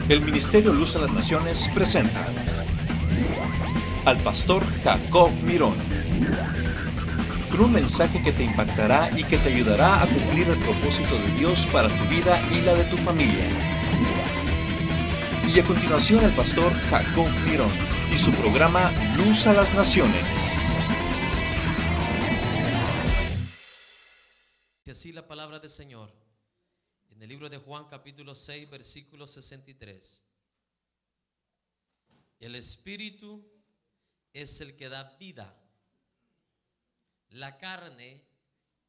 El Ministerio Luz a las Naciones presenta al pastor Jacob Mirón, con un mensaje que te impactará y que te ayudará a cumplir el propósito de Dios para tu vida y la de tu familia. Y a continuación el pastor Jacob Mirón y su programa Luz a las Naciones. Y así la palabra del Señor en el libro de Juan capítulo 6 versículo 63. El Espíritu es el que da vida. La carne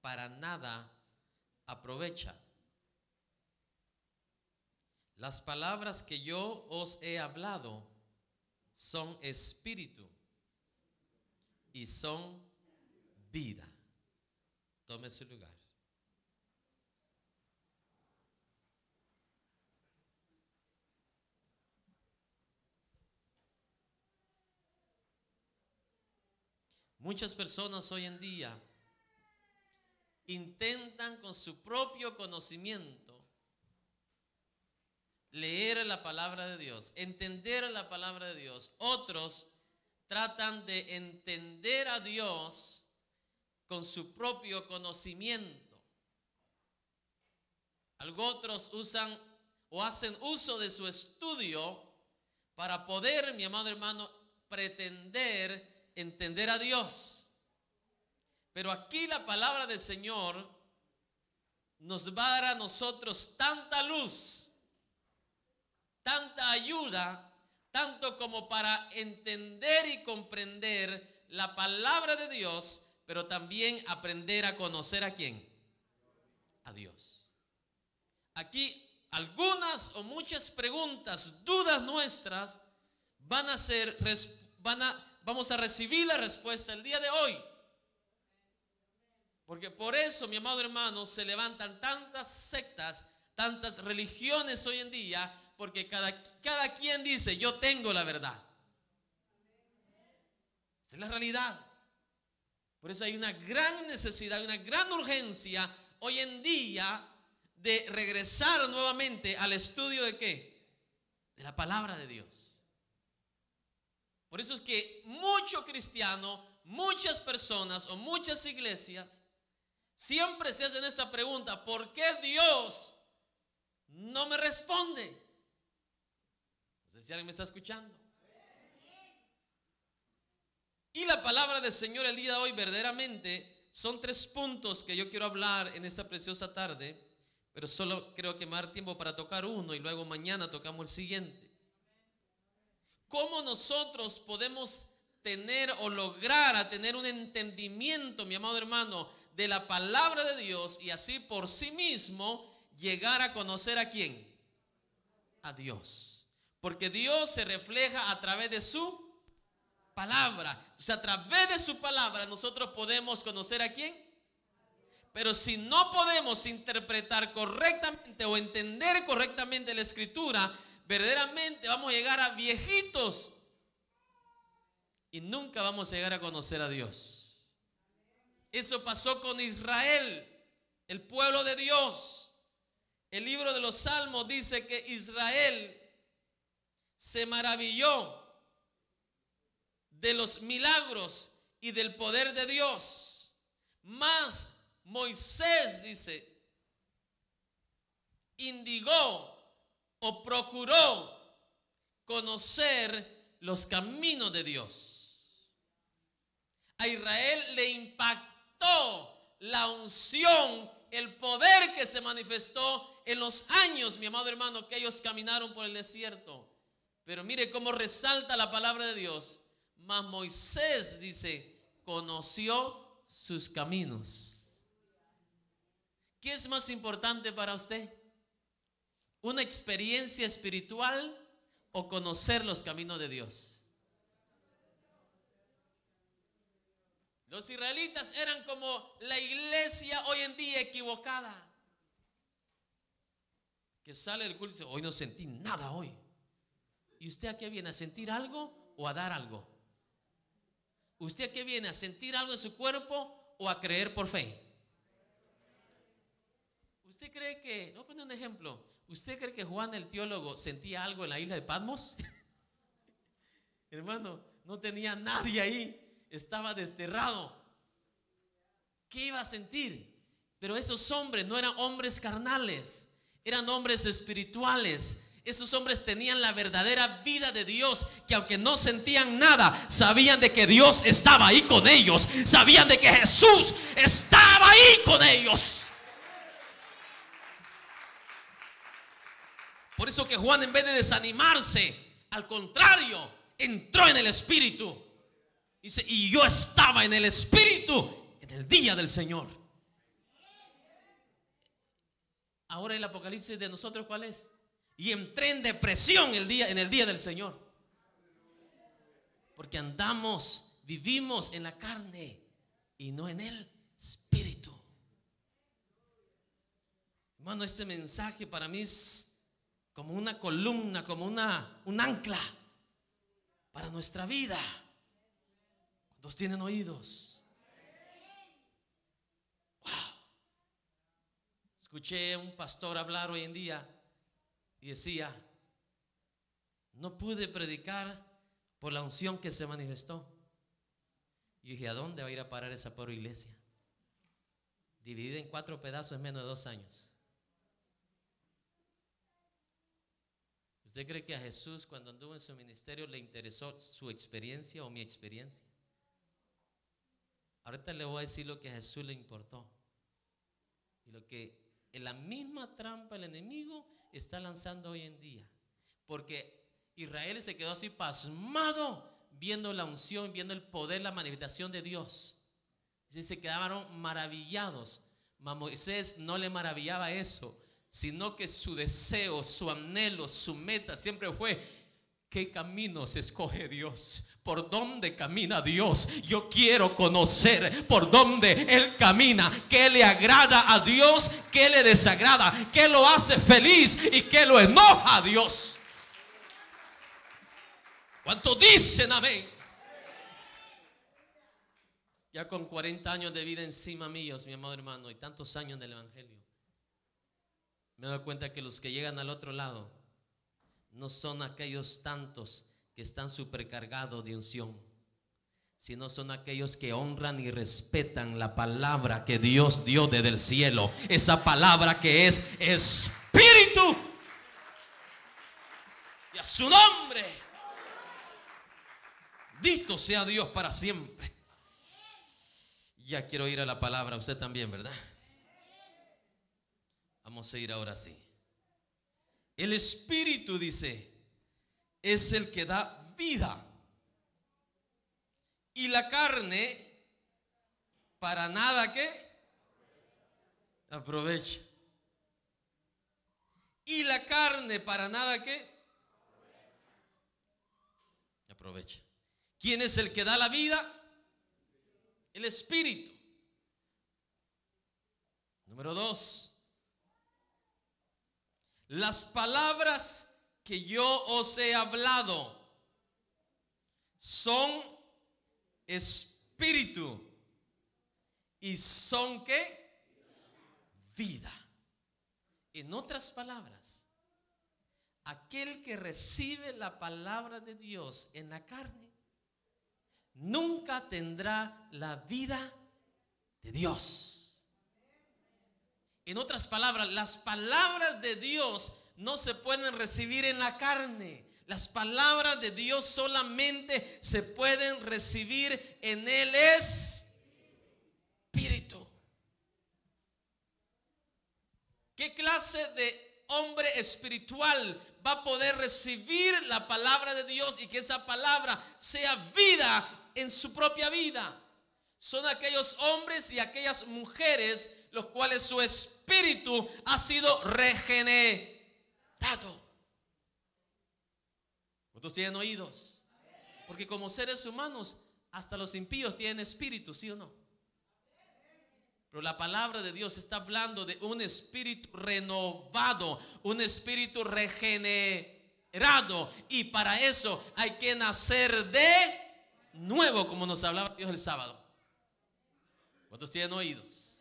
para nada aprovecha. Las palabras que yo os he hablado son espíritu y son vida. Tome su lugar. Muchas personas hoy en día intentan con su propio conocimiento leer la palabra de Dios, entender la palabra de Dios. Otros tratan de entender a Dios con su propio conocimiento. Otros usan o hacen uso de su estudio para poder, mi amado hermano, pretender entender a Dios. Pero aquí la palabra del Señor nos va a dar a nosotros tanta luz, tanta ayuda, tanto como para entender y comprender la palabra de Dios, pero también aprender a conocer ¿a quién? A Dios. Aquí algunas o muchas preguntas, dudas nuestras vamos a recibir la respuesta el día de hoy. Porque por eso, mi amado hermano, se levantan tantas sectas, tantas religiones hoy en día, porque cada quien dice, yo tengo la verdad. Esa es la realidad. Por eso hay una gran necesidad, una gran urgencia hoy en día de regresar nuevamente al estudio ¿de qué? De la palabra de Dios. Por eso es que muchos cristianos, muchas personas o muchas iglesias siempre se hacen esta pregunta: ¿por qué Dios no me responde? No sé si alguien me está escuchando. Y la palabra del Señor el día de hoy verdaderamente son 3 puntos que yo quiero hablar en esta preciosa tarde, pero solo creo que me va a dar tiempo para tocar uno y luego mañana tocamos el siguiente. ¿Cómo nosotros podemos tener o lograr a tener un entendimiento, mi amado hermano, de la palabra de Dios y así por sí mismo llegar a conocer ¿a quién? A Dios. Porque Dios se refleja a través de su palabra. O sea, a través de su palabra nosotros podemos conocer ¿a quién? Pero si no podemos interpretar correctamente o entender correctamente la escritura, verdaderamente vamos a llegar a viejitos y nunca vamos a llegar a conocer a Dios. Eso pasó con Israel, el pueblo de Dios. El libro de los Salmos dice que Israel se maravilló de los milagros y del poder de Dios. Mas Moisés, dice, indigó o procuró conocer los caminos de Dios. A Israel le impactó la unción, el poder que se manifestó en los años, mi amado hermano, que ellos caminaron por el desierto. Pero mire cómo resalta la palabra de Dios. Mas Moisés, dice, conoció sus caminos. ¿Qué es más importante para usted? ¿Una experiencia espiritual o conocer los caminos de Dios? Los israelitas eran como la iglesia hoy en día equivocada, que sale del culto y dice, hoy no sentí nada hoy. ¿Y usted a qué viene? ¿A sentir algo o a dar algo? ¿Usted a qué viene? ¿A sentir algo en su cuerpo o a creer por fe? ¿Usted cree que, voy a poner un ejemplo, ¿usted cree que Juan el teólogo sentía algo en la isla de Patmos? Hermano, no tenía nadie ahí, estaba desterrado. ¿Qué iba a sentir? Pero esos hombres no eran hombres carnales, eran hombres espirituales. Esos hombres tenían la verdadera vida de Dios, que aunque no sentían nada, sabían de que Dios estaba ahí con ellos, sabían de que Jesús estaba ahí con ellos. Por eso que Juan, en vez de desanimarse, al contrario, entró en el Espíritu. Dice, y yo estaba en el Espíritu en el día del Señor. Ahora el Apocalipsis de nosotros, ¿cuál es? Y entré en depresión en el día del Señor. Porque vivimos en la carne y no en el Espíritu. Hermano, este mensaje para mí es como una columna, como un ancla para nuestra vida. ¿Cuántos tienen oídos? Wow. Escuché a un pastor hablar hoy en día y decía: no pude predicar por la unción que se manifestó. Y dije, ¿a dónde va a ir a parar esa pobre iglesia? Dividida en 4 pedazos en menos de 2 años. ¿Usted cree que a Jesús, cuando anduvo en su ministerio, le interesó su experiencia o mi experiencia? Ahorita le voy a decir lo que a Jesús le importó y lo que en la misma trampa el enemigo está lanzando hoy en día. Porque Israel se quedó así pasmado viendo la unción, viendo el poder, la manifestación de Dios. Y se quedaron maravillados. A Moisés no le maravillaba eso, sino que su deseo, su anhelo, su meta siempre fue: ¿qué caminos escoge Dios? ¿Por dónde camina Dios? Yo quiero conocer por dónde Él camina. ¿Qué le agrada a Dios? ¿Qué le desagrada? ¿Qué lo hace feliz y qué lo enoja a Dios? ¿Cuántos dicen amén? Ya con 40 años de vida encima míos, mi amado hermano, y tantos años del evangelio, me doy cuenta que los que llegan al otro lado no son aquellos tantos que están supercargados de unción, sino son aquellos que honran y respetan la palabra que Dios dio desde el cielo. Esa palabra que es Espíritu. Y a su nombre, bendito sea Dios para siempre. Ya quiero ir a la palabra, usted también, ¿verdad? Vamos a ir ahora sí. El Espíritu, dice, es el que da vida, y la carne para nada que aprovecha. Y la carne para nada que aprovecha. ¿Quién es el que da la vida? El Espíritu. Número 2. Las palabras que yo os he hablado son espíritu y son ¿qué? Vida. En otras palabras, aquel que recibe la palabra de Dios en la carne nunca tendrá la vida de Dios. En otras palabras, las palabras de Dios no se pueden recibir en la carne. Las palabras de Dios solamente se pueden recibir en el Espíritu. ¿Qué clase de hombre espiritual va a poder recibir la palabra de Dios y que esa palabra sea vida en su propia vida? Son aquellos hombres y aquellas mujeres los cuales su espíritu ha sido regenerado. ¿Cuántos tienen oídos? Porque como seres humanos, hasta los impíos tienen espíritu, ¿sí o no? Pero la palabra de Dios está hablando de un espíritu renovado, un espíritu regenerado. Y para eso hay que nacer de nuevo, como nos hablaba Dios el sábado. ¿Cuántos tienen oídos?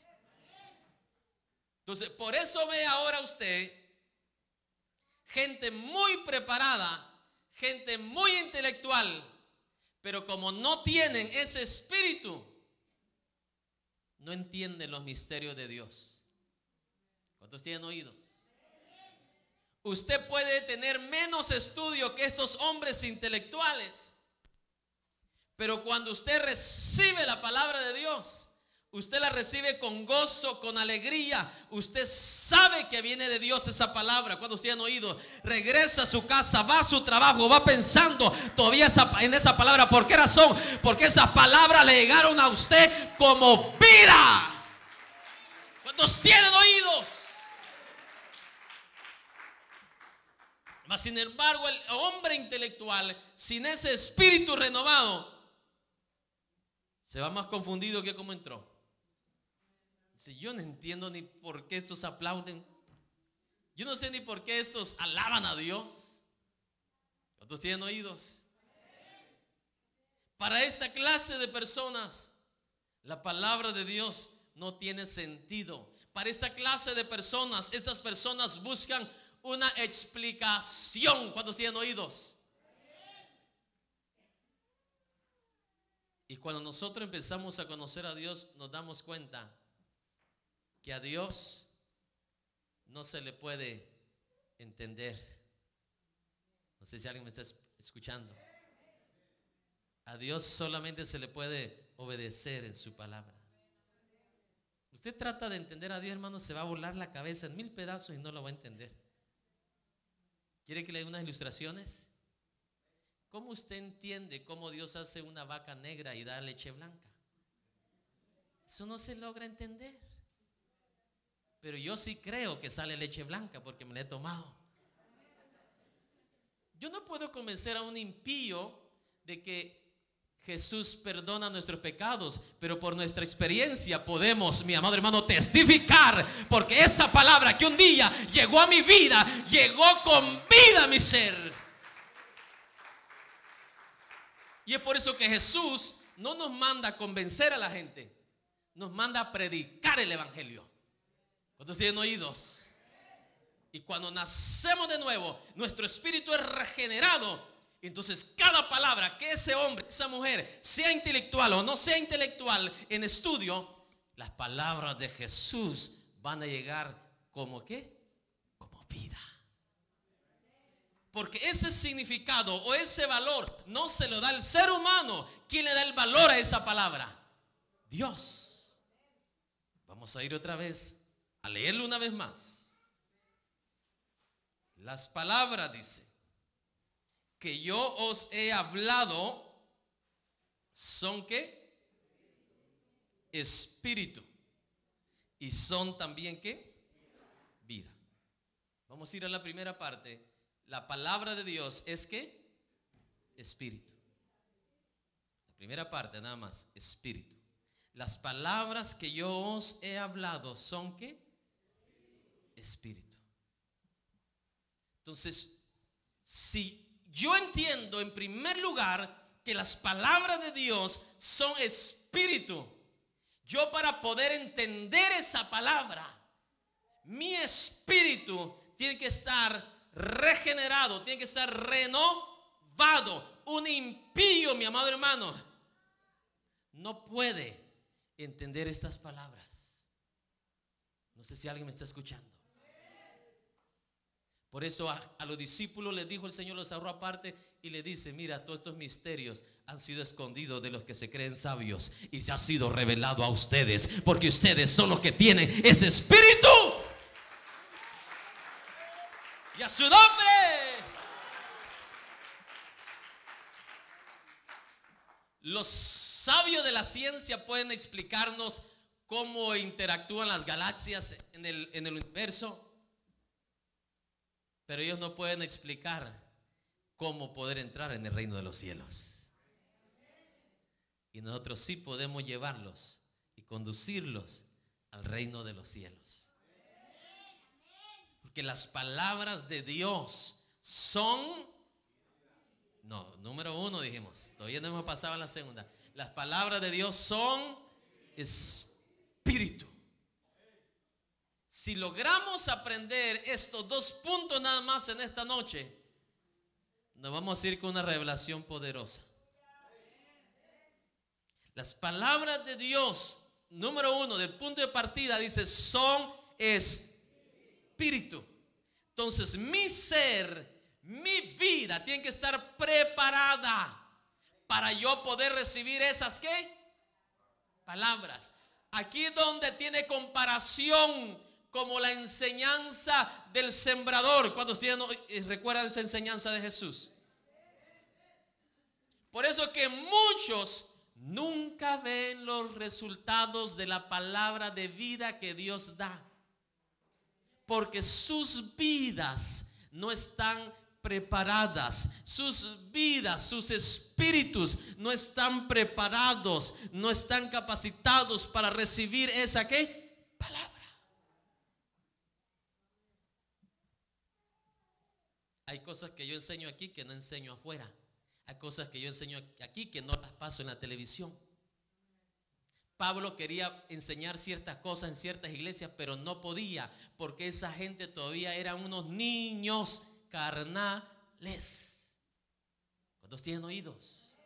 Entonces, por eso ve ahora usted gente muy preparada, gente muy intelectual, pero como no tienen ese espíritu, no entienden los misterios de Dios. ¿Cuántos tienen oídos? Usted puede tener menos estudio que estos hombres intelectuales, pero cuando usted recibe la palabra de Dios, usted la recibe con gozo, con alegría. Usted sabe que viene de Dios esa palabra. Cuando usted han oído, regresa a su casa, va a su trabajo, va pensando todavía en esa palabra. ¿Por qué razón? Porque esas palabras le llegaron a usted como vida. ¿Cuántos tienen oídos? Mas sin embargo, el hombre intelectual, sin ese espíritu renovado, se va más confundido que como entró. Dice, yo no entiendo ni por qué estos aplauden. Yo no sé ni por qué estos alaban a Dios. ¿Cuántos tienen oídos? Para esta clase de personas, la palabra de Dios no tiene sentido. Para esta clase de personas, estas personas buscan una explicación. ¿Cuántos tienen oídos? Y cuando nosotros empezamos a conocer a Dios, nos damos cuenta que a Dios no se le puede entender. No sé si alguien me está escuchando. A Dios solamente se le puede obedecer en su palabra. Usted trata de entender a Dios, hermano, se va a volar la cabeza en 1000 pedazos y no lo va a entender. ¿Quiere que le dé unas ilustraciones? ¿Cómo usted entiende cómo Dios hace una vaca negra y da leche blanca? Eso no se logra entender. Pero yo sí creo que sale leche blanca porque me la he tomado. Yo no puedo convencer a un impío de que Jesús perdona nuestros pecados, pero por nuestra experiencia podemos, mi amado hermano, testificar, porque esa palabra que un día llegó a mi vida, llegó con vida a mi ser. Y es por eso que Jesús no nos manda a convencer a la gente, nos manda a predicar el evangelio. ¿Cuántos tienen oídos? Y cuando nacemos de nuevo, nuestro espíritu es regenerado. Entonces cada palabra que ese hombre, esa mujer, sea intelectual o no sea intelectual en estudio, las palabras de Jesús van a llegar como ¿qué? Como vida. Porque ese significado o ese valor no se lo da el ser humano. ¿Quién le da el valor a esa palabra? Dios. Vamos a ir otra vez a leerlo una vez más. Las palabras, dice, que yo os he hablado son ¿qué? Espíritu. Y son también ¿qué? Vida. Vamos a ir a la primera parte. La palabra de Dios es ¿qué? Espíritu. La primera parte nada más, espíritu. Las palabras que yo os he hablado son ¿qué? Espíritu. Entonces, si yo entiendo en primer lugar que las palabras de Dios son espíritu, yo para poder entender esa palabra, mi espíritu tiene que estar regenerado, tiene que estar renovado. Un impío, mi amado hermano, no puede entender estas palabras. No sé si alguien me está escuchando. Por eso a los discípulos les dijo el Señor, los agarró aparte y le dice: mira, todos estos misterios han sido escondidos de los que se creen sabios y se ha sido revelado a ustedes, porque ustedes son los que tienen ese espíritu. Y a su nombre. Los sabios de la ciencia pueden explicarnos cómo interactúan las galaxias en el universo, pero ellos no pueden explicar cómo poder entrar en el reino de los cielos. Y nosotros sí podemos llevarlos y conducirlos al reino de los cielos. Porque las palabras de Dios son, no, número uno dijimos, todavía no hemos pasado a la segunda. Las palabras de Dios son espíritu. Si logramos aprender estos 2 puntos nada más en esta noche, nos vamos a ir con una revelación poderosa. Las palabras de Dios, número 1, del punto de partida, dice, son espíritu. Entonces mi ser, mi vida tiene que estar preparada para yo poder recibir esas ¿qué? Palabras. Aquí donde tiene comparación como la enseñanza del sembrador. Cuando ustedes recuerdan esa enseñanza de Jesús. Por eso que muchos nunca ven los resultados de la palabra de vida que Dios da, porque sus vidas no están preparadas, sus vidas, sus espíritus no están preparados, no están capacitados para recibir esa ¿qué? Palabra. Hay cosas que yo enseño aquí que no enseño afuera. Hay cosas que yo enseño aquí que no las paso en la televisión. Pablo quería enseñar ciertas cosas en ciertas iglesias, pero no podía, porque esa gente todavía eran unos niños carnales. ¿Cuántos tienen oídos?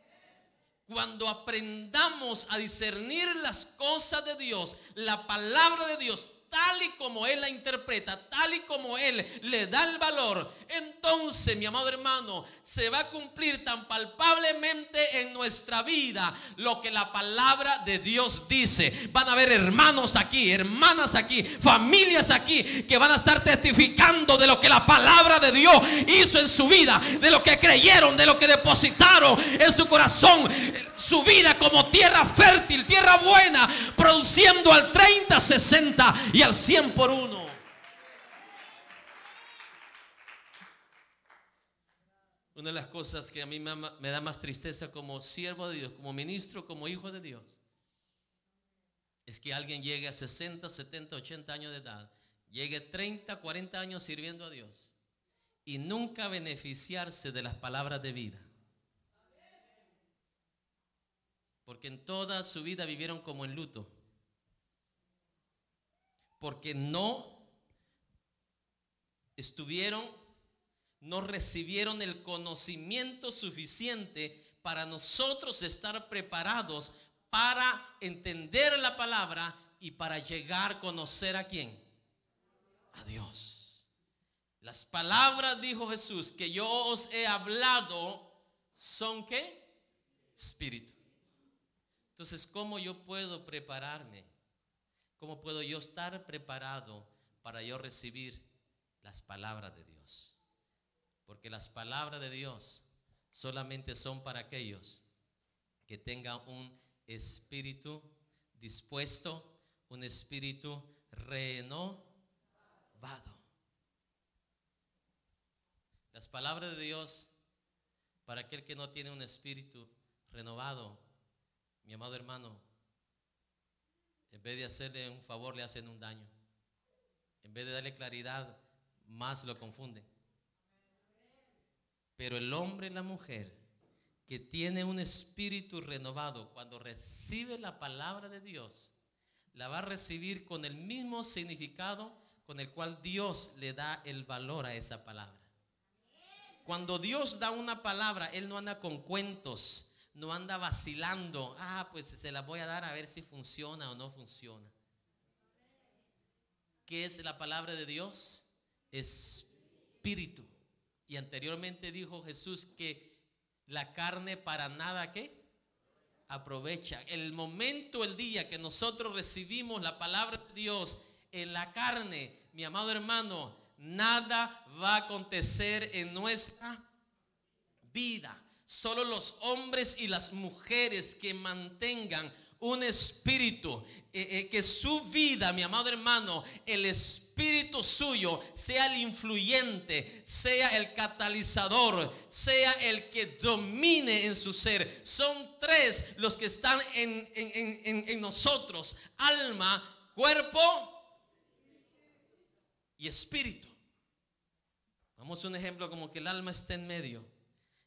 Cuando aprendamos a discernir las cosas de Dios, la palabra de Dios, tal y como Él la interpreta, tal y como Él le da el valor, entonces, mi amado hermano, se va a cumplir tan palpablemente en nuestra vida lo que la palabra de Dios dice. Van a haber hermanos aquí, hermanas aquí, familias aquí que van a estar testificando de lo que la palabra de Dios hizo en su vida, de lo que creyeron, de lo que depositaron en su corazón, su vida como tierra fértil, tierra buena, produciendo al 30, 60 y al 100 por uno. Una de las cosas que a mí me da más tristeza como siervo de Dios, como ministro, como hijo de Dios, es que alguien llegue a 60, 70, 80 años de edad, llegue 30, 40 años sirviendo a Dios y nunca beneficiarse de las palabras de vida. Porque en toda su vida vivieron como en luto. Porque no recibieron el conocimiento suficiente para nosotros estar preparados para entender la palabra y para llegar a conocer a ¿quién? A Dios. Las palabras, dijo Jesús, que yo os he hablado son ¿qué? Espíritu. Entonces, ¿cómo yo puedo prepararme? ¿Cómo puedo yo estar preparado para yo recibir las palabras de Dios? Porque las palabras de Dios solamente son para aquellos que tengan un espíritu dispuesto, un espíritu renovado. Las palabras de Dios para aquel que no tiene un espíritu renovado, mi amado hermano, en vez de hacerle un favor, le hacen un daño. En vez de darle claridad, más lo confunden. Pero el hombre y la mujer que tiene un espíritu renovado, cuando recibe la palabra de Dios, la va a recibir con el mismo significado con el cual Dios le da el valor a esa palabra. Cuando Dios da una palabra, Él no anda con cuentos, no anda vacilando. Pues se la voy a dar a ver si funciona o no funciona. ¿Qué es la palabra de Dios? Espíritu. Y anteriormente dijo Jesús que la carne para nada ¿qué? Aprovecha. El momento, el día que nosotros recibimos la palabra de Dios en la carne, mi amado hermano, nada va a acontecer en nuestra vida. Solo los hombres y las mujeres que mantengan un espíritu, que su vida, mi amado hermano, el espíritu suyo sea el influyente, sea el catalizador, sea el que domine en su ser. Son 3 los que están en nosotros: alma, cuerpo y espíritu. Vamos a un ejemplo, como que el alma está en medio,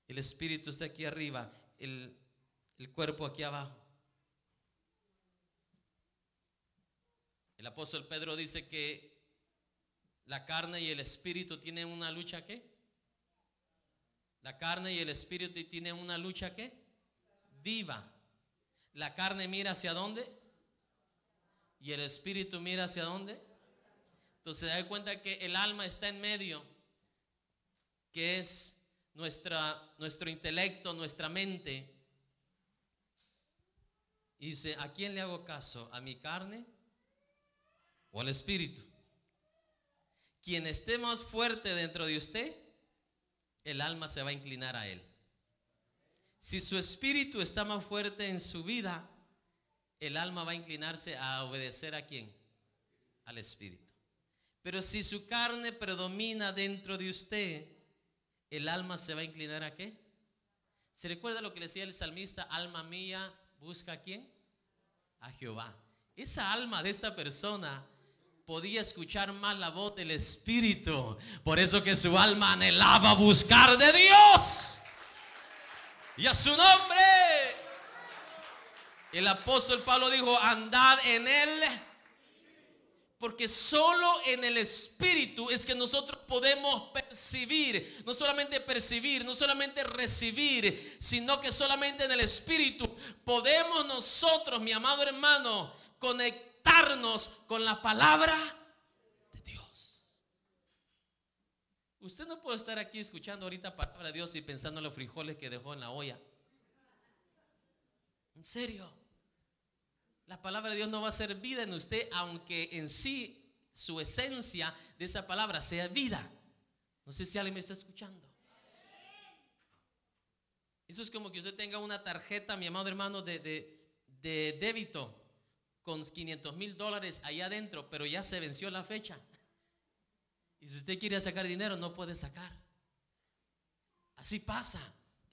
el espíritu está aquí arriba, el cuerpo aquí abajo. El apóstol Pedro dice que La carne y el espíritu tienen una lucha, ¿qué? La carne y el espíritu tienen una lucha, ¿qué? Viva. La carne mira hacia dónde y el espíritu mira hacia dónde. Entonces se da cuenta que el alma está en medio, que es nuestro intelecto, nuestra mente. Y dice, ¿a quién le hago caso? ¿A mi carne o al espíritu? Quien esté más fuerte dentro de usted, el alma se va a inclinar a él. Si su espíritu está más fuerte en su vida, el alma va a inclinarse a obedecer ¿a quién? Al espíritu. Pero si su carne predomina dentro de usted, el alma se va a inclinar ¿a qué? ¿Se recuerda lo que le decía el salmista? Alma mía, busca ¿a quién? A Jehová. Esa alma de esta persona podía escuchar más la voz del espíritu. Por eso que su alma anhelaba buscar de Dios. Y a su nombre. El apóstol Pablo dijo, andad en él. Porque solo en el espíritu es que nosotros podemos percibir, no solamente percibir, no solamente recibir, sino que solamente en el espíritu podemos nosotros, mi amado hermano, conectarnos con la palabra de Dios. Usted no puede estar aquí escuchando ahorita palabra de Dios y pensando en los frijoles que dejó en la olla. En serio. La palabra de Dios no va a ser vida en usted, aunque en sí su esencia de esa palabra sea vida. No sé si alguien me está escuchando. Eso es como que usted tenga una tarjeta, mi amado hermano, de débito con $500,000 allá adentro, pero ya se venció la fecha. Y si usted quiere sacar dinero, no puede sacar. Así pasa.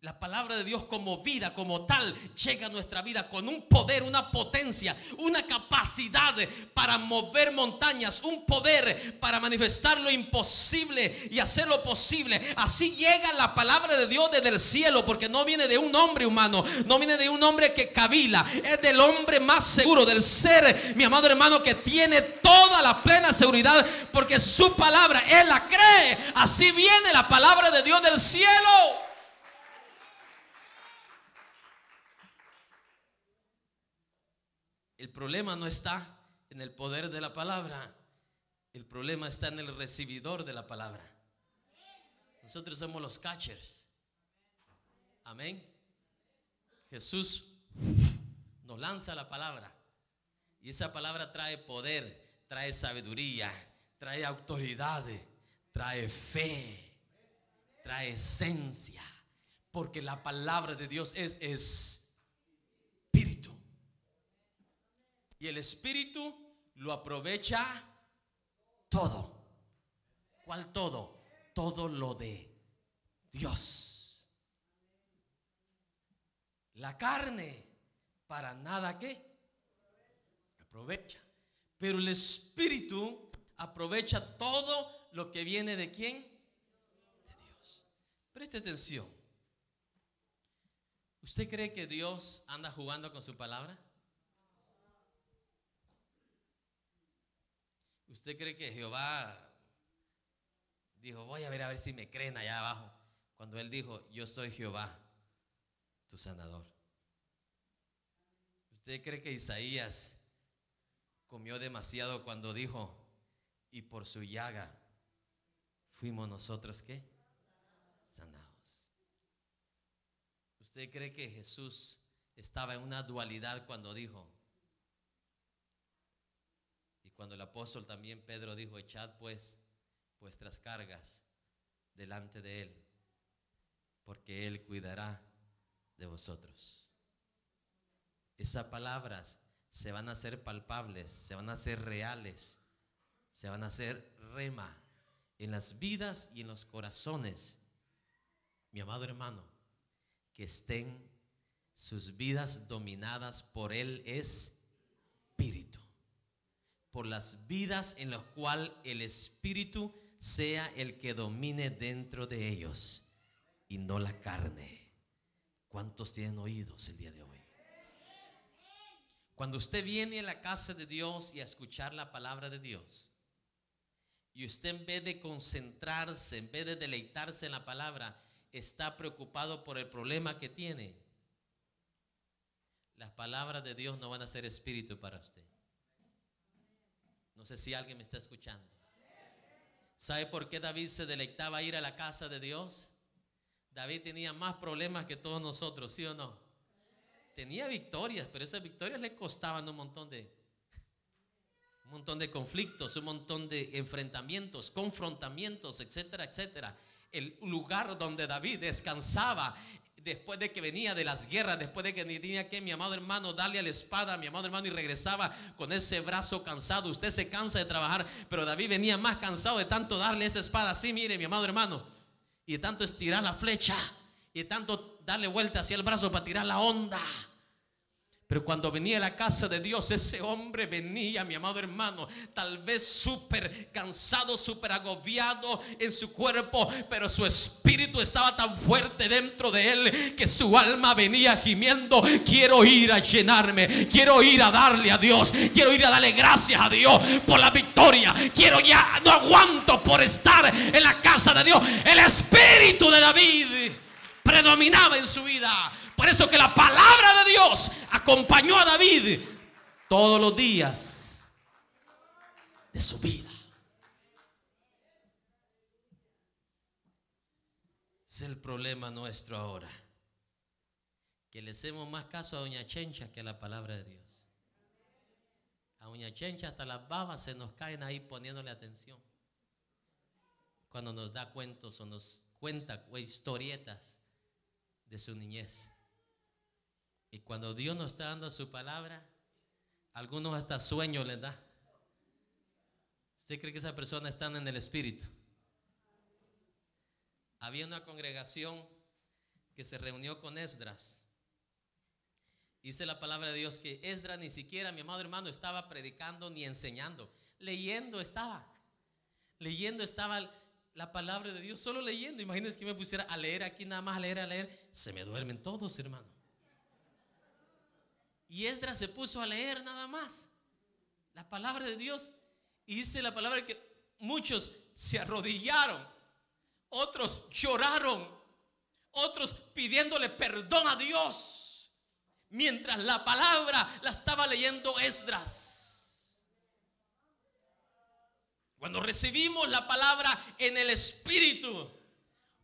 La palabra de Dios como vida, como tal, llega a nuestra vida con un poder, una potencia, una capacidad para mover montañas, un poder para manifestar lo imposible y hacer lo posible. Así llega la palabra de Dios desde el cielo, porque no viene de un hombre humano, no viene de un hombre que cavila, es del hombre más seguro, del ser, mi amado hermano, que tiene toda la plena seguridad, porque su palabra, él la cree. Así viene la palabra de Dios del cielo. El problema no está en el poder de la palabra. El problema está en el recibidor de la palabra. Nosotros somos los catchers. Amén. Jesús nos lanza la palabra. Y esa palabra trae poder, trae sabiduría, trae autoridad, trae fe, trae esencia. Porque la palabra de Dios es espíritu. Y el espíritu lo aprovecha todo. ¿Cuál todo? Todo lo de Dios. La carne para nada ¿qué? Aprovecha. Pero el espíritu aprovecha todo lo que viene ¿de quién? De Dios. Preste atención. ¿Usted cree que Dios anda jugando con su palabra? ¿Usted cree que Jehová dijo, voy a ver si me creen allá abajo? Cuando él dijo, yo soy Jehová, tu sanador. ¿Usted cree que Isaías comió demasiado cuando dijo, y por su llaga fuimos nosotros ¿qué? Sanados? ¿Usted cree que Jesús estaba en una dualidad cuando dijo, cuando el apóstol también Pedro dijo, echad pues vuestras cargas delante de él, porque él cuidará de vosotros? Esas palabras se van a hacer palpables, se van a hacer reales, se van a hacer rema en las vidas y en los corazones, mi amado hermano, que estén sus vidas dominadas por el espíritu. Por las vidas en las cuales el espíritu sea el que domine dentro de ellos y no la carne. ¿Cuántos tienen oídos el día de hoy? Cuando usted viene a la casa de Dios y a escuchar la palabra de Dios, y usted, en vez de concentrarse, en vez de deleitarse en la palabra, está preocupado por el problema que tiene, las palabras de Dios no van a ser espíritu para usted. No sé si alguien me está escuchando. ¿Sabe por qué David se deleitaba ir a la casa de Dios? David tenía más problemas que todos nosotros, ¿sí o no? Tenía victorias, pero esas victorias le costaban un montón de conflictos, un montón de enfrentamientos, confrontamientos, etcétera, etcétera. El lugar donde David descansaba después de que venía de las guerras, después de que tenía que, mi amado hermano, darle a la espada, mi amado hermano, y regresaba con ese brazo cansado. Usted se cansa de trabajar, pero David venía más cansado de tanto darle esa espada así, mire, mi amado hermano, y de tanto estirar la flecha, y de tanto darle vuelta hacia el brazo para tirar la onda. Pero cuando venía a la casa de Dios, ese hombre venía, mi amado hermano, tal vez súper cansado, súper agobiado en su cuerpo, pero su espíritu estaba tan fuerte dentro de él que su alma venía gimiendo: quiero ir a llenarme, quiero ir a darle a Dios, quiero ir a darle gracias a Dios por la victoria, quiero, ya no aguanto por estar en la casa de Dios. El espíritu de David predominaba en su vida. Por eso que la palabra de Dios acompañó a David todos los días de su vida. Es el problema nuestro ahora, que le hacemos más caso a doña Chencha que a la palabra de Dios. A doña Chencha hasta las babas se nos caen ahí poniéndole atención cuando nos da cuentos o nos cuenta historietas de su niñez. Y cuando Dios nos está dando su palabra, algunos hasta sueño les da. ¿Usted cree que esa persona está en el espíritu? Había una congregación que se reunió con Esdras. Dice la palabra de Dios que Esdras ni siquiera, mi amado hermano, estaba predicando ni enseñando. Leyendo estaba la palabra de Dios, solo leyendo. Imagínense que me pusiera a leer aquí, nada más a leer. Se me duermen todos, hermano. Y Esdras se puso a leer nada más la palabra de Dios. Y dice la palabra que muchos se arrodillaron, otros lloraron, otros pidiéndole perdón a Dios, mientras la palabra la estaba leyendo Esdras. Cuando recibimos la palabra en el espíritu,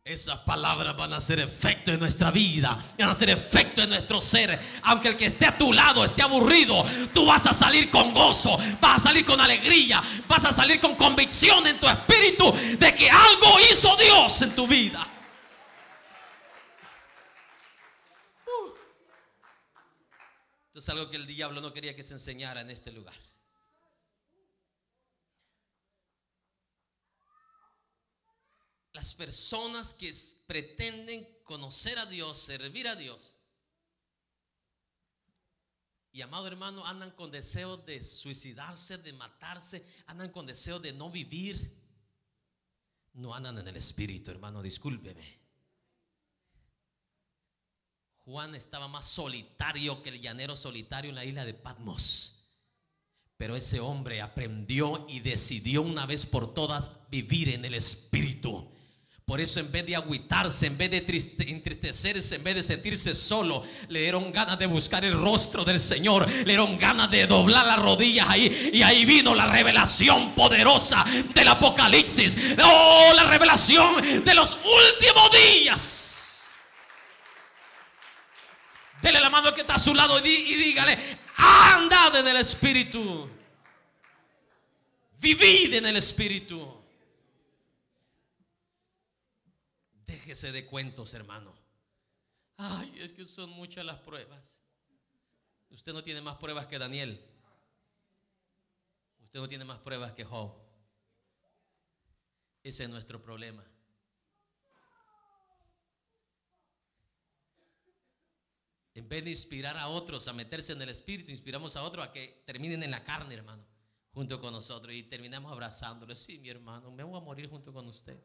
esas palabras van a hacer efecto en nuestra vida, van a hacer efecto en nuestro ser. Aunque el que esté a tu lado esté aburrido, tú vas a salir con gozo, vas a salir con alegría, vas a salir con convicción en tu espíritu de que algo hizo Dios en tu vida. Esto es algo que el diablo no quería que se enseñara en este lugar. Las personas que pretenden conocer a Dios, servir a Dios, y amado hermano, andan con deseos de suicidarse, de matarse, andan con deseos de no vivir, no andan en el espíritu, hermano, discúlpeme. Juan estaba más solitario que el llanero solitario en la isla de Patmos, pero ese hombre aprendió y decidió una vez por todas vivir en el espíritu. Por eso, en vez de agüitarse, en vez de entristecerse, en vez de sentirse solo, le dieron ganas de buscar el rostro del Señor, le dieron ganas de doblar las rodillas ahí. Y ahí vino la revelación poderosa del Apocalipsis. Oh, la revelación de los últimos días. Dele la mano que está a su lado y dígale: andad en el espíritu, vivid en el espíritu. Déjese de cuentos, hermano. Ay, es que son muchas las pruebas. Usted no tiene más pruebas que Daniel. Usted no tiene más pruebas que Job. Ese es nuestro problema. En vez de inspirar a otros a meterse en el espíritu, inspiramos a otros a que terminen en la carne, hermano, junto con nosotros, y terminamos abrazándoles. Sí, mi hermano, me voy a morir junto con usted.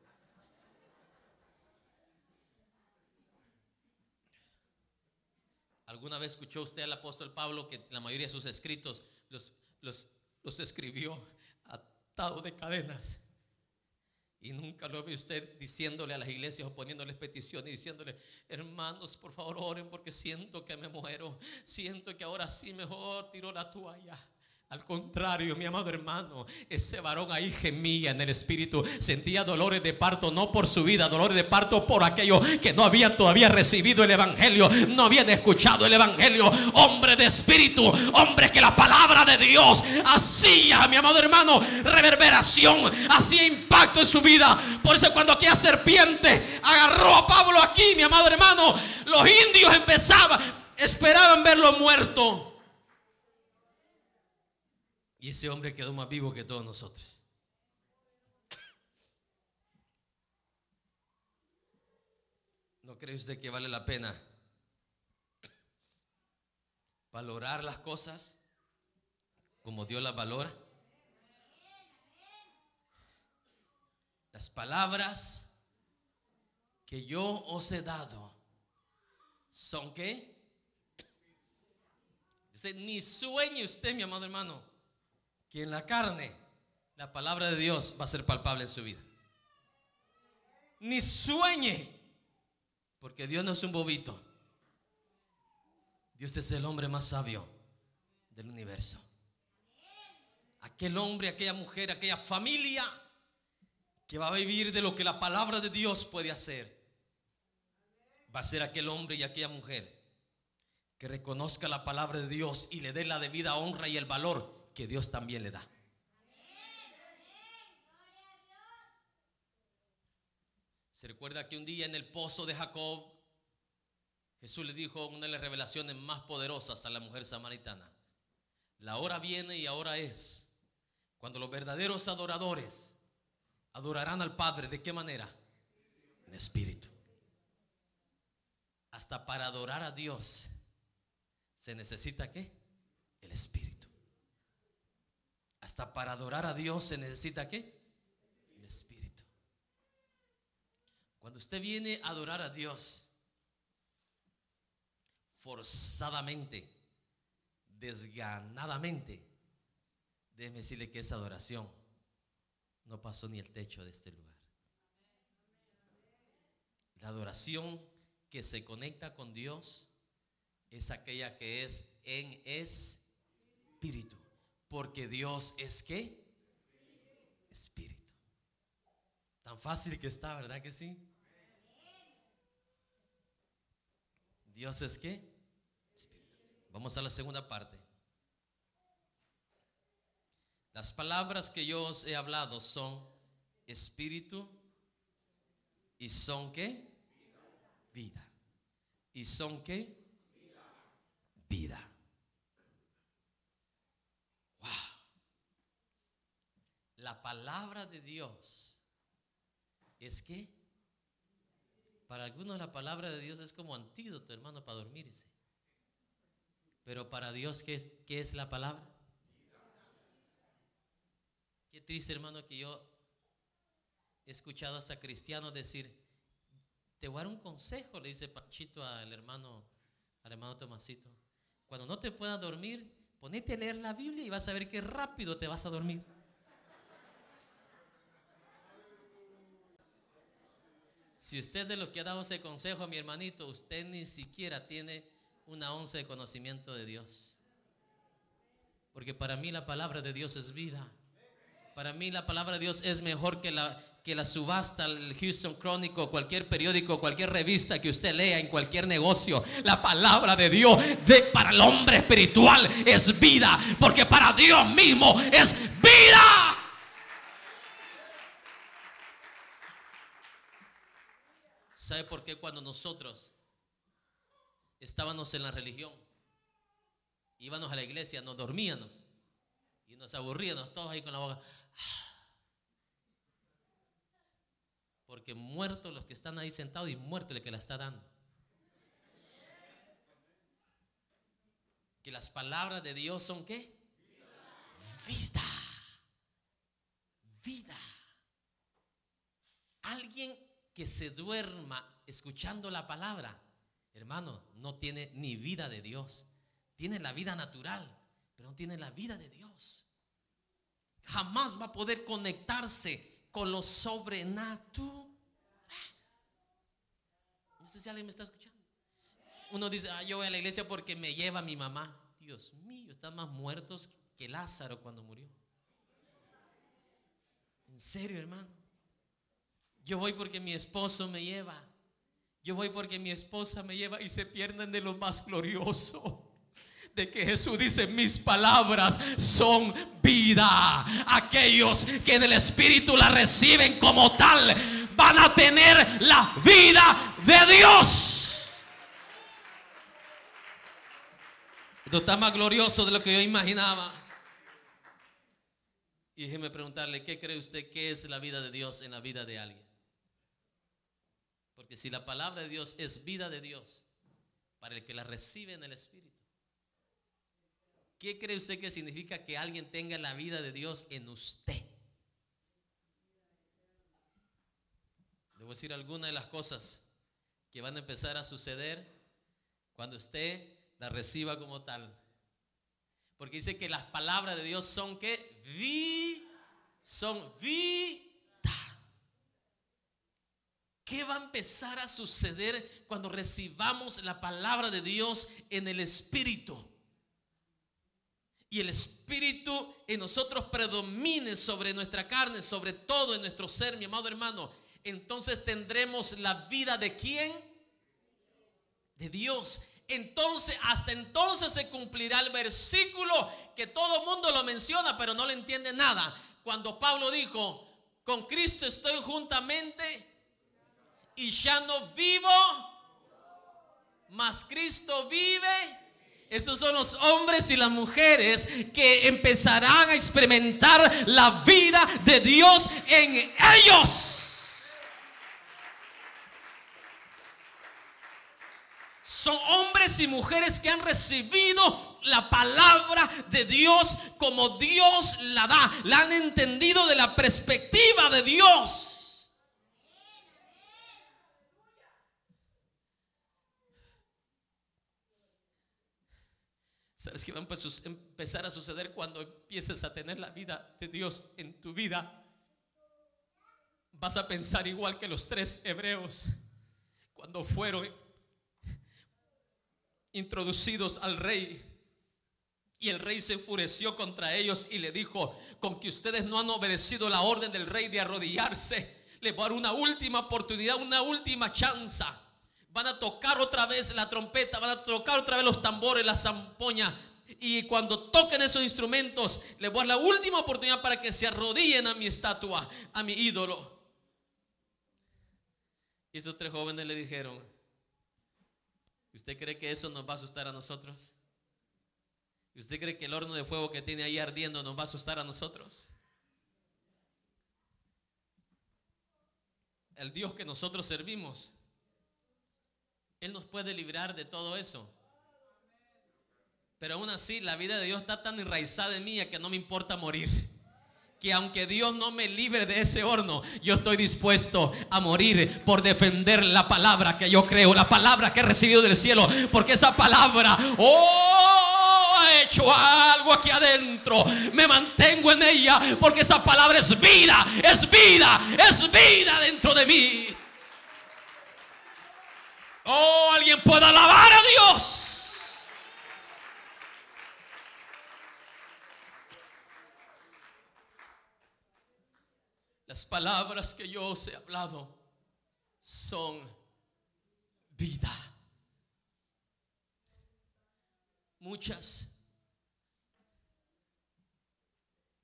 ¿Alguna vez escuchó usted al apóstol Pablo que la mayoría de sus escritos los escribió atado de cadenas? Y nunca lo ve usted diciéndole a las iglesias o poniéndoles peticiones y diciéndole: hermanos, por favor oren porque siento que me muero, siento que ahora sí mejor tiro la toalla. Al contrario, mi amado hermano, ese varón ahí gemía en el espíritu, sentía dolores de parto, no por su vida, dolores de parto por aquellos que no habían todavía recibido el evangelio, no habían escuchado el evangelio. Hombre de espíritu, hombre que la palabra de Dios hacía, mi amado hermano, reverberación, hacía impacto en su vida. Por eso cuando aquella serpiente agarró a Pablo aquí, mi amado hermano, los indios esperaban verlo muerto. Y ese hombre quedó más vivo que todos nosotros. ¿No cree usted que vale la pena valorar las cosas como Dios las valora? Las palabras que yo os he dado son ¿qué? Dice: ni sueñe usted, mi amado hermano, que en la carne la palabra de Dios va a ser palpable en su vida. Ni sueñe, porque Dios no es un bobito. Dios es el hombre más sabio del universo. Aquel hombre, aquella mujer, aquella familia que va a vivir de lo que la palabra de Dios puede hacer, va a ser aquel hombre y aquella mujer que reconozca la palabra de Dios y le dé la debida honra y el valor que Dios también le da. Se recuerda que un día en el pozo de Jacob, Jesús le dijo una de las revelaciones más poderosas a la mujer samaritana: la hora viene y ahora es cuando los verdaderos adoradores adorarán al Padre. ¿De qué manera? En espíritu. Hasta para adorar a Dios se necesita ¿qué? El espíritu. Hasta para adorar a Dios se necesita ¿qué? El espíritu. Cuando usted viene a adorar a Dios forzadamente, desganadamente, déjeme decirle que esa adoración no pasó ni el techo de este lugar. La adoración que se conecta con Dios es aquella que es en espíritu. Porque Dios es ¿qué? Espíritu. Tan fácil que está, ¿verdad que sí? Dios es ¿qué? Espíritu. Vamos a la segunda parte. Las palabras que yo os he hablado son espíritu y son ¿qué? Vida. ¿Y son qué? Vida. Wow. La palabra de Dios es que para algunos la palabra de Dios es como antídoto, hermano, para dormirse. Pero para Dios, ¿qué es la palabra? Qué triste, hermano, que yo he escuchado hasta cristianos decir: te voy a dar un consejo, le dice Panchito al hermano Tomasito. Cuando no te puedas dormir, ponete a leer la Biblia y vas a ver qué rápido te vas a dormir. Si usted de lo que ha dado ese consejo, mi hermanito, usted ni siquiera tiene una onza de conocimiento de Dios. Porque para mí la palabra de Dios es vida. Para mí la palabra de Dios es mejor que la subasta, el Houston Chronicle, cualquier periódico, cualquier revista que usted lea en cualquier negocio. La palabra de Dios para el hombre espiritual es vida, porque para Dios mismo es vida. ¿Sabe por qué cuando nosotros estábamos en la religión, íbamos a la iglesia, nos dormíamos y nos aburríamos todos ahí con la boca? Porque muertos los que están ahí sentados y muerto el que la está dando. Que las palabras de Dios son ¿qué? Vida. Vida. Alguien que se duerma escuchando la palabra, hermano, no tiene ni vida de Dios. Tiene la vida natural, pero no tiene la vida de Dios. Jamás va a poder conectarse con lo sobrenatural. No sé si alguien me está escuchando. Uno dice, yo voy a la iglesia porque me lleva mi mamá. Dios mío, están más muertos que Lázaro cuando murió. En serio, hermano. Yo voy porque mi esposo me lleva. Yo voy porque mi esposa me lleva, y se pierden de lo más glorioso, de que Jesús dice: mis palabras son vida. Aquellos que del Espíritu la reciben como tal van a tener la vida de Dios. Esto está más glorioso de lo que yo imaginaba. Y déjeme preguntarle, ¿qué cree usted que es la vida de Dios en la vida de alguien? Porque si la palabra de Dios es vida de Dios para el que la recibe en el Espíritu, ¿qué cree usted que significa que alguien tenga la vida de Dios en usted? Le voy a decir algunas de las cosas que van a empezar a suceder cuando usted la reciba como tal. Porque dice que las palabras de Dios son ¿qué? Son vida. ¿Qué va a empezar a suceder cuando recibamos la palabra de Dios en el Espíritu? Y el Espíritu en nosotros predomine sobre nuestra carne, sobre todo en nuestro ser, mi amado hermano. Entonces tendremos la vida ¿de quién? De Dios. Entonces, hasta entonces se cumplirá el versículo que todo el mundo lo menciona, pero no le entiende nada. Cuando Pablo dijo: con Cristo estoy juntamente, y ya no vivo, mas Cristo vive. Esos son los hombres y las mujeres que empezarán a experimentar la vida de Dios en ellos. Son hombres y mujeres que han recibido la palabra de Dios como Dios la da. La han entendido de la perspectiva de Dios. ¿Sabes qué va a empezar a suceder cuando empieces a tener la vida de Dios en tu vida? Vas a pensar igual que los 3 hebreos cuando fueron introducidos al rey, y el rey se enfureció contra ellos y le dijo: con que ustedes no han obedecido la orden del rey de arrodillarse, les voy a dar una última oportunidad, una última chance. Van a tocar otra vez la trompeta, van a tocar otra vez los tambores, la zampoña, y cuando toquen esos instrumentos les voy a dar la última oportunidad para que se arrodillen a mi estatua, a mi ídolo. Y esos 3 jóvenes le dijeron: ¿usted cree que eso nos va a asustar a nosotros? ¿Usted cree que el horno de fuego que tiene ahí ardiendo nos va a asustar a nosotros? El Dios que nosotros servimos, Él nos puede librar de todo eso. Pero aún así la vida de Dios está tan enraizada en mí que no me importa morir. Que aunque Dios no me libre de ese horno, yo estoy dispuesto a morir por defender la palabra que yo creo, la palabra que he recibido del cielo. Porque esa palabra, ha hecho algo aquí adentro. Me mantengo en ella porque esa palabra es vida, es vida, es vida dentro de mí. Alguien puede alabar a Dios. Las palabras que yo os he hablado son vida. Muchas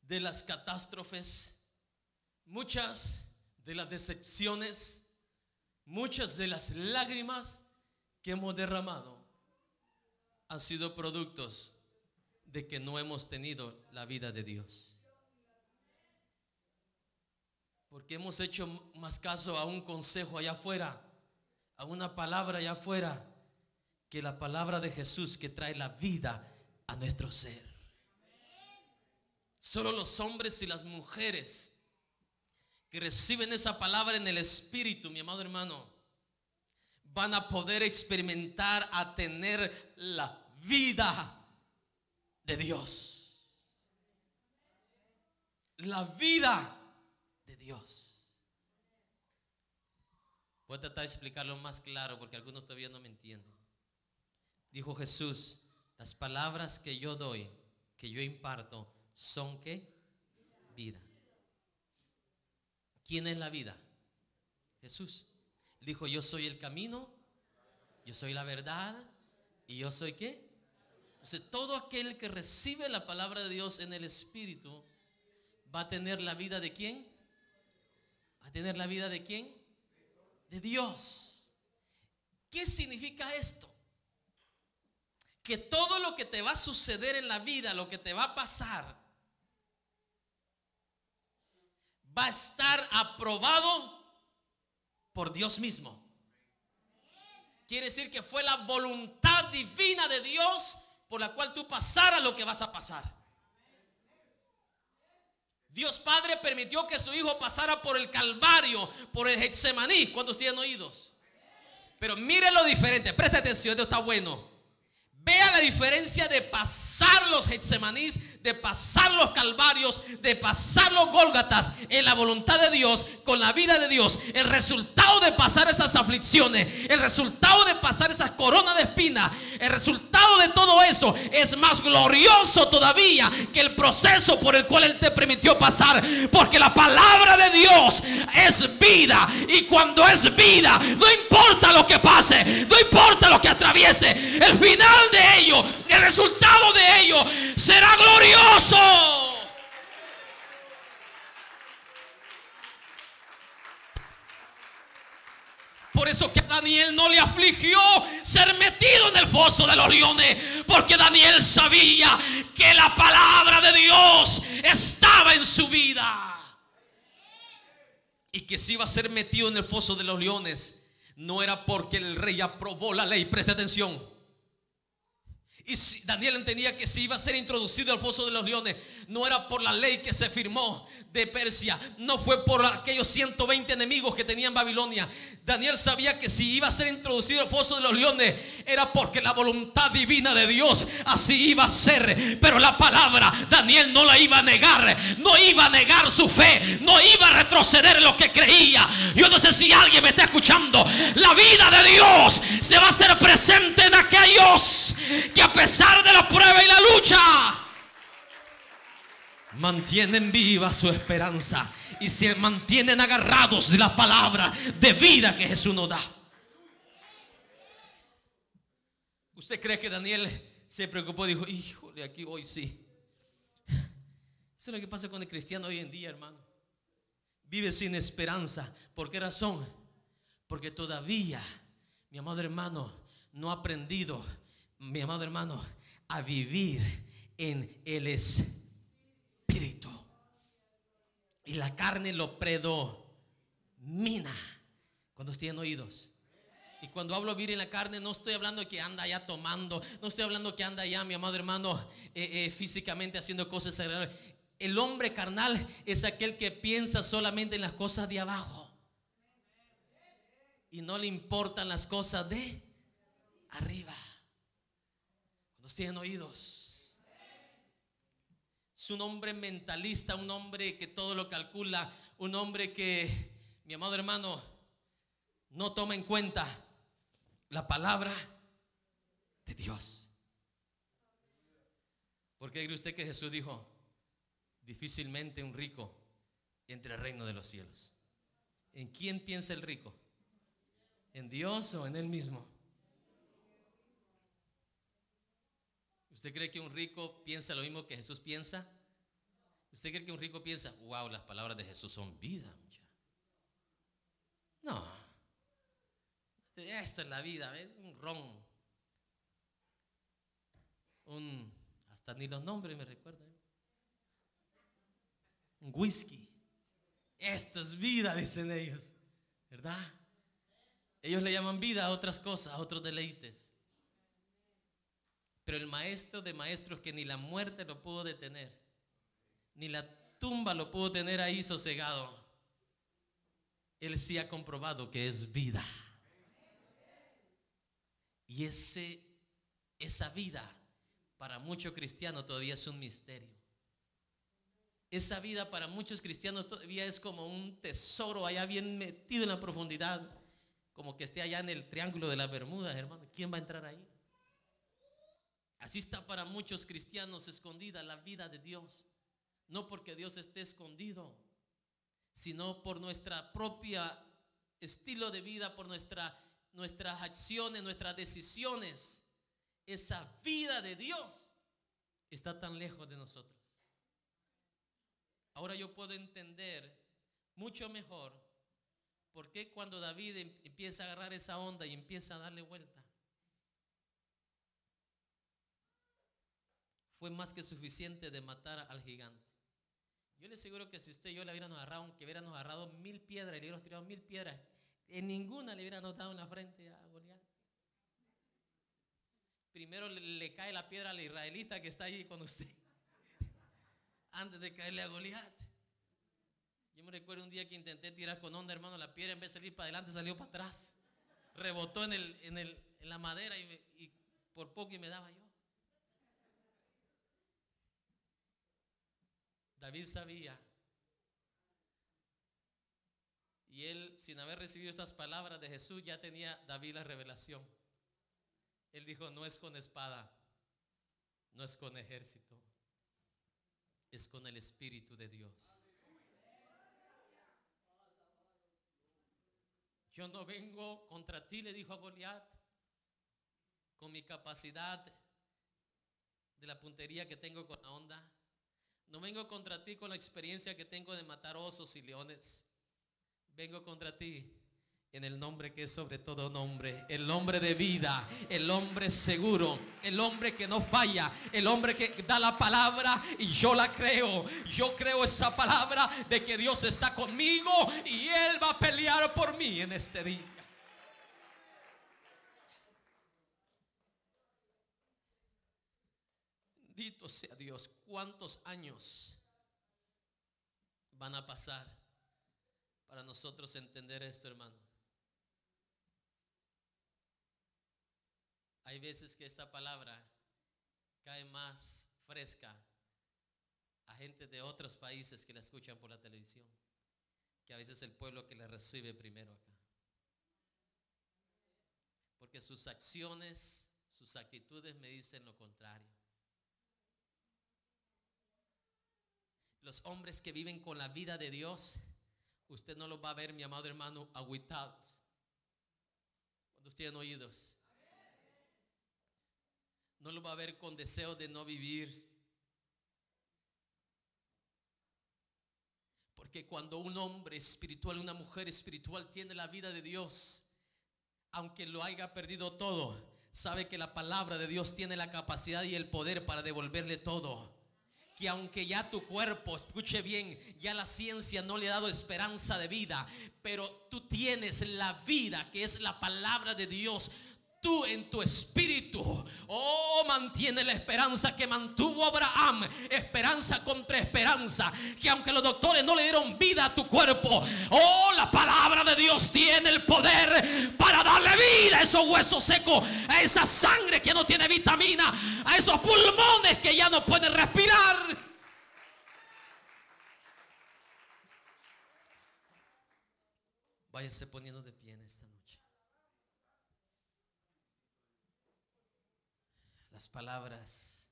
de las catástrofes, muchas de las decepciones, muchas de las lágrimas que hemos derramado han sido productos de que no hemos tenido la vida de Dios. Porque hemos hecho más caso a un consejo allá afuera, a una palabra allá afuera, que la palabra de Jesús que trae la vida a nuestro ser. Solo los hombres y las mujeres que reciben esa palabra en el Espíritu, mi amado hermano, van a poder experimentar, a tener la vida de Dios. La vida de Dios. Dios. Voy a tratar de explicarlo más claro porque algunos todavía no me entienden. Dijo Jesús: las palabras que yo doy, que yo imparto, son ¿qué? Vida. ¿Quién es la vida? Jesús. Dijo: yo soy el camino, yo soy la verdad y yo soy ¿qué? Entonces todo aquel que recibe la palabra de Dios en el Espíritu va a tener la vida ¿de quién? ¿Va a tener la vida de quién? De Dios. ¿Qué significa esto? Que todo lo que te va a suceder en la vida, lo que te va a pasar, va a estar aprobado por Dios mismo. Quiere decir que fue la voluntad divina de Dios por la cual tú pasaras lo que vas a pasar. Dios Padre permitió que su Hijo pasara por el Calvario, por el Getsemaní. ¿Cuántos tienen oídos? Pero mire lo diferente, presta atención, esto está bueno. Vea la diferencia de pasar los Getsemanís, de pasar los Calvarios, de pasar los Gólgatas en la voluntad de Dios, con la vida de Dios. El resultado de pasar esas aflicciones, el resultado de pasar esas coronas de espinas, el resultado de todo eso es más glorioso todavía que el proceso por el cual Él te permitió pasar. Porque la palabra de Dios es vida, y cuando es vida, no importa lo que pase, no importa lo que atraviese, el final de ello, el resultado de ello será glorioso. Por eso que a Daniel no le afligió ser metido en el foso de los leones, porque Daniel sabía que la palabra de Dios estaba en su vida, y que si iba a ser metido en el foso de los leones no era porque el rey aprobó la ley. Preste atención. Y Daniel entendía que si iba a ser introducido al foso de los leones, no era por la ley que se firmó de Persia, no fue por aquellos 120 enemigos que tenían Babilonia. Daniel sabía que si iba a ser introducido al foso de los leones, era porque la voluntad divina de Dios así iba a ser. Pero la palabra, Daniel no la iba a negar, no iba a negar su fe, no iba a retroceder en lo que creía. Yo no sé si alguien me está escuchando. La vida de Dios se va a hacer presente en aquellos que a pesar de la prueba y la lucha mantienen viva su esperanza y se mantienen agarrados de la palabra de vida que Jesús nos da. ¿Usted cree que Daniel se preocupó y dijo: híjole, aquí hoy sí? Eso es lo que pasa con el cristiano hoy en día, hermano. Vive sin esperanza. ¿Por qué razón? Porque todavía, mi amado hermano, no ha aprendido, mi amado hermano, a vivir en el Espíritu. Y la carne lo predomina. Cuando tienen oídos. Y cuando hablo vivir en la carne, no estoy hablando que anda ya tomando, no estoy hablando que anda ya, mi amado hermano, físicamente haciendo cosas agradables. El hombre carnal es aquel que piensa solamente en las cosas de abajo y no le importan las cosas de arriba. Cuando tienen oídos. Es un hombre mentalista, un hombre que todo lo calcula, un hombre que, mi amado hermano, no toma en cuenta la palabra de Dios. ¿Por qué cree usted que Jesús dijo: difícilmente un rico entre el reino de los cielos? ¿En quién piensa el rico? ¿En Dios o en él mismo? ¿Usted cree que un rico piensa lo mismo que Jesús piensa? ¿Usted cree que un rico piensa: wow, las palabras de Jesús son vida? No. Esta es la vida, ¿ves? Un ron. Hasta ni los nombres me recuerdan. Un whisky. Esto es vida, dicen ellos, ¿verdad? Ellos le llaman vida a otras cosas, a otros deleites. Pero el maestro de maestros, que ni la muerte lo pudo detener, ni la tumba lo pudo tener ahí sosegado, él sí ha comprobado que es vida. Y esa vida para muchos cristianos todavía es un misterio. Esa vida para muchos cristianos todavía es como un tesoro allá bien metido en la profundidad, como que esté allá en el Triángulo de las Bermudas, hermano. ¿Quién va a entrar ahí? Así está para muchos cristianos escondida la vida de Dios. No porque Dios esté escondido, sino por nuestra propia estilo de vida, por nuestras acciones, nuestras decisiones. Esa vida de Dios está tan lejos de nosotros. Ahora yo puedo entender mucho mejor por qué cuando David empieza a agarrar esa onda y empieza a darle vuelta, fue más que suficiente de matar al gigante. Yo le aseguro que si usted y yo le hubiéramos agarrado, aunque hubiéramos agarrado 1000 piedras y le hubiéramos tirado 1000 piedras, en ninguna le hubiéramos dado en la frente a Goliat. Primero le cae la piedra al israelita que está ahí con usted antes de caerle a Goliat. Yo me recuerdo un día que intenté tirar con onda, hermano, la piedra en vez de salir para adelante salió para atrás, rebotó en la madera y por poco y me daba yo. David sabía, y él, sin haber recibido esas palabras de Jesús, ya tenía David la revelación. Él dijo: no es con espada, no es con ejército, es con el Espíritu de Dios. Yo no vengo contra ti, le dijo a Goliat, con mi capacidad de la puntería que tengo con la onda. No vengo contra ti con la experiencia que tengo de matar osos y leones. Vengo contra ti en el nombre que es sobre todo nombre, el nombre de vida, el hombre seguro, el hombre que no falla, el hombre que da la palabra y yo la creo. Yo creo esa palabra de que Dios está conmigo y Él va a pelear por mí en este día. Bendito sea Dios. ¿Cuántos años van a pasar para nosotros entender esto, hermano? Hay veces que esta palabra cae más fresca a gente de otros países que la escuchan por la televisión, que a veces el pueblo que la recibe primero acá. Porque sus acciones, sus actitudes me dicen lo contrario. Los hombres que viven con la vida de Dios, usted no los va a ver, mi amado hermano, agüitados cuando usted tiene oídos. No los va a ver con deseo de no vivir. Porque cuando un hombre espiritual, una mujer espiritual tiene la vida de Dios, aunque lo haya perdido todo, sabe que la palabra de Dios tiene la capacidad y el poder para devolverle todo. Que aunque ya tu cuerpo, escuche bien, ya la ciencia no le ha dado esperanza de vida, pero tú tienes la vida que es la palabra de Dios. Tú en tu espíritu, mantiene la esperanza que mantuvo Abraham, esperanza contra esperanza, que aunque los doctores no le dieron vida a tu cuerpo, la palabra de Dios tiene el poder para darle vida a esos huesos secos, a esa sangre que no tiene vitamina, a esos pulmones que ya no pueden respirar. Váyase poniendo de pie en esta noche. Las palabras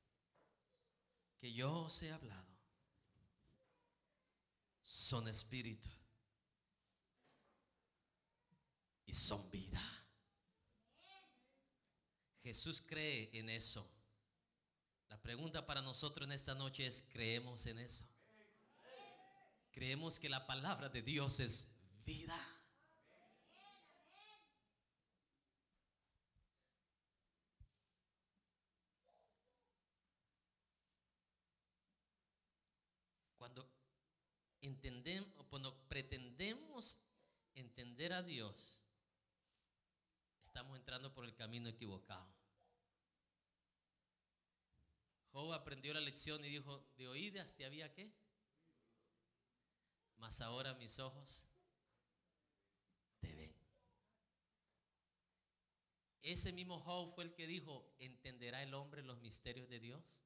que yo os he hablado son espíritu y son vida. Jesús cree en eso. La pregunta para nosotros en esta noche es: ¿creemos en eso? ¿Creemos que la palabra de Dios es vida? Cuando pretendemos entender a Dios, estamos entrando por el camino equivocado. Job aprendió la lección y dijo: de oídas te había ¿qué? Mas ahora mis ojos te ven. Ese mismo Job fue el que dijo: ¿entenderá el hombre los misterios de Dios?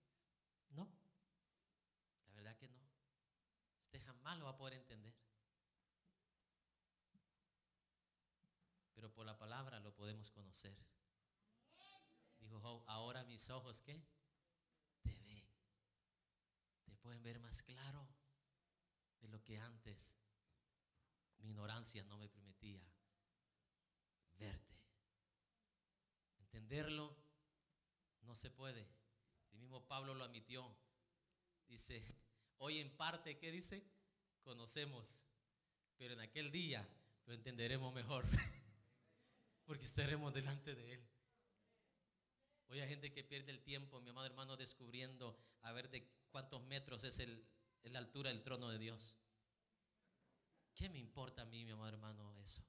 No, la verdad que no. jamás lo va a poder entender. Pero por la palabra lo podemos conocer. Dijo Job, ahora mis ojos, ¿qué? Te ven. Te pueden ver más claro de lo que antes mi ignorancia no me permitía verte. Entenderlo no se puede. El mismo Pablo lo admitió. Dice, hoy en parte, ¿qué dice? Conocemos, pero en aquel día lo entenderemos mejor, porque estaremos delante de Él. Hoy hay gente que pierde el tiempo, mi amado hermano, descubriendo a ver de cuántos metros es la altura del trono de Dios. ¿Qué me importa a mí, mi amado hermano, eso?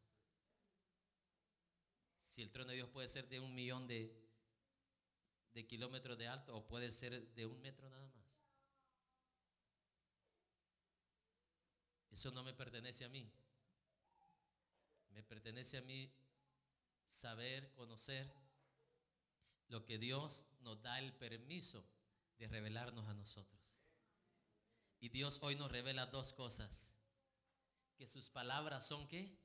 Si el trono de Dios puede ser de 1.000.000 de kilómetros de alto, o puede ser de 1 metro nada más. Eso no me pertenece a mí. Me pertenece a mí saber, conocer lo que Dios nos da el permiso de revelarnos a nosotros. Y Dios hoy nos revela dos cosas: que sus palabras son ¿qué?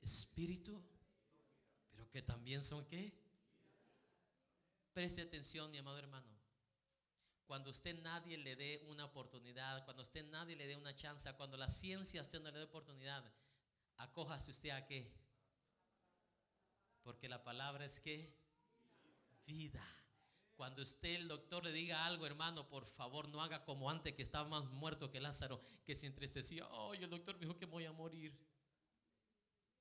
Espíritu, pero que también son ¿qué? Preste atención, mi amado hermano. Cuando usted nadie le dé una oportunidad, cuando usted nadie le dé una chance, cuando la ciencia a usted no le dé oportunidad, acójase usted a ¿qué? Porque la palabra es ¿qué? Vida. Cuando usted, el doctor, le diga algo, hermano, por favor no haga como antes, que estaba más muerto que Lázaro, que se entristecía. Oh, el doctor me dijo que voy a morir.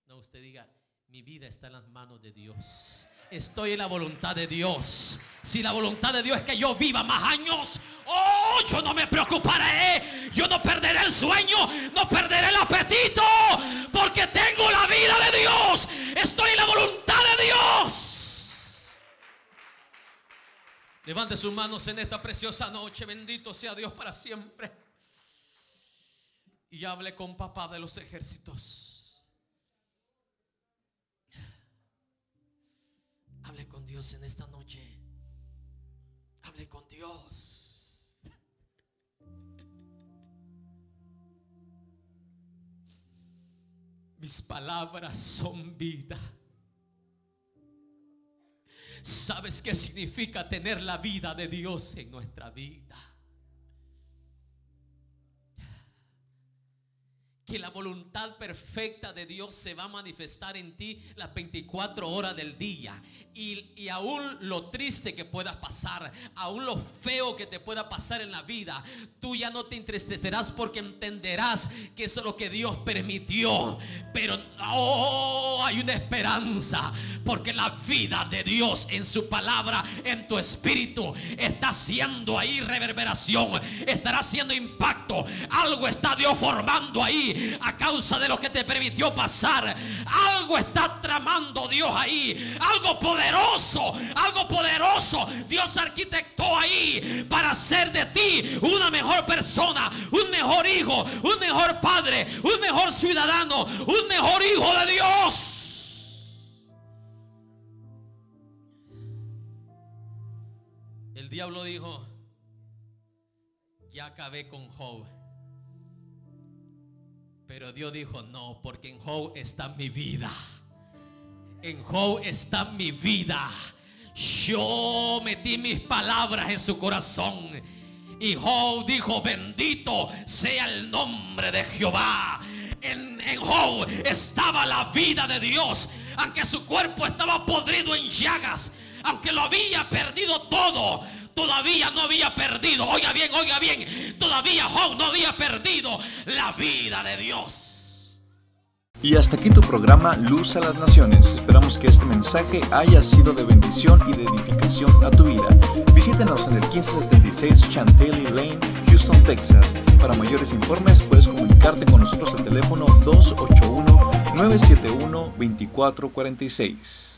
No, usted diga, mi vida está en las manos de Dios. Estoy en la voluntad de Dios. Si la voluntad de Dios es que yo viva más años, oh, yo no me preocuparé. Yo no perderé el sueño, no perderé el apetito, porque tengo la vida de Dios. Estoy en la voluntad de Dios. Levante sus manos en esta preciosa noche. Bendito sea Dios para siempre. Y hable con Papá de los ejércitos. Hable con Dios en esta noche. Hable con Dios. Mis palabras son vida. ¿Sabes qué significa tener la vida de Dios en nuestra vida? Que la voluntad perfecta de Dios se va a manifestar en ti las 24 horas del día. Y aún lo triste que puedas pasar, aún lo feo que te pueda pasar en la vida, tú ya no te entristecerás, porque entenderás que eso es lo que Dios permitió. Pero hay una esperanza, porque la vida de Dios en su palabra, en tu espíritu, está haciendo ahí reverberación, estará haciendo impacto. Algo está Dios formando ahí a causa de lo que te permitió pasar. Algo está tramando Dios ahí, algo poderoso, algo poderoso Dios arquitectó ahí para hacer de ti una mejor persona, un mejor hijo, un mejor padre, un mejor ciudadano, un mejor hijo de Dios. El diablo dijo, ya acabé con Job. Pero Dios dijo, no, porque en Job está mi vida. En Job está mi vida. Yo metí mis palabras en su corazón. Y Job dijo, bendito sea el nombre de Jehová. En Job estaba la vida de Dios. Aunque su cuerpo estaba podrido en llagas, aunque lo había perdido todo, todavía no había perdido, oiga bien, todavía Job no había perdido la vida de Dios. Y hasta aquí tu programa Luz a las Naciones. Esperamos que este mensaje haya sido de bendición y de edificación a tu vida. Visítenos en el 1576 Chantilly Lane, Houston, Texas. Para mayores informes puedes comunicarte con nosotros al teléfono 281-971-2446.